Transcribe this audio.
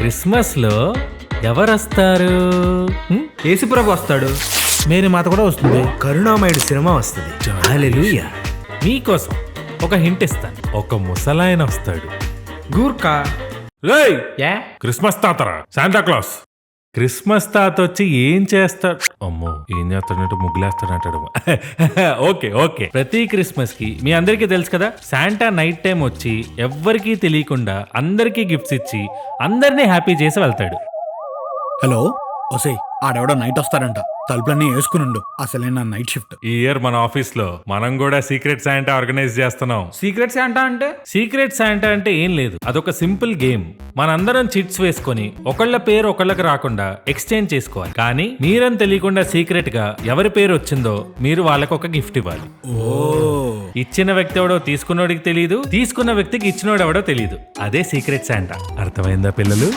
Christmas లో ఎవరొస్తారు? యేసుప్రభు వస్తాడు. మేరీ మాత కూడా వస్తుంది. కరుణామయుడు సినిమా వస్తుంది. హల్లెలూయా. మీకోసం ఒక హింట్ ఇస్తాను. ఒక ముసలాయన వస్తాడు. గూర్ఖా. రేయ్, యా క్రిస్మస్ తాతరా, శాంతా క్లాస్. క్రిస్మస్ తాత వచ్చి ఏం చేస్తాడు? అమ్మో, ఏం చేస్తాడంటే ముగ్గులేస్తాడంటాడు. Okay okay. ప్రతి క్రిస్మస్ కి మీ అందరికీ తెలుసు కదా, శాంటా నైట్ టైం వచ్చి ఎవ్వరికీ తెలియకుండా అందరికీ గిఫ్ట్స్ ఇచ్చి అందరినీ హ్యాపీ చేసి వెళ్తాడు. హలో ఒసే, ఆడెవడో నైట్ వస్తాడంట. తలుపులన్నీ వేసుకునుండు, అసలే నా నైట్ షిఫ్ట్. ఈ ఇయర్ మన ఆఫీస్ లో మనం కూడా సీక్రెట్ శాంటా ఆర్గనైజ్ చేస్తున్నాం. సీక్రెట్ శాంటా అంటే? సీక్రెట్ శాంటా అంటే ఏం లేదు, అదొక సింపుల్ గేమ్. మనందరం చిట్స్ వేసుకొని ఒకళ్ళ పేరు ఒకళ్ళకి రాకుండా ఎక్స్చేంజ్ చేసుకోవాలి. కానీ మీరని తెలియకుండా సీక్రెట్ గా ఎవరి పేరు వచ్చిందో మీరు వాళ్ళకి ఒక గిఫ్ట్ ఇవ్వాలి. ఇచ్చిన వ్యక్తి ఎవడో తీసుకున్నోడికి తెలియదు, తీసుకున్న వ్యక్తికి ఇచ్చినోడు ఎవడో తెలియదు. అదే సీక్రెట్ శాంటా. అర్థమైందా పిల్లలు?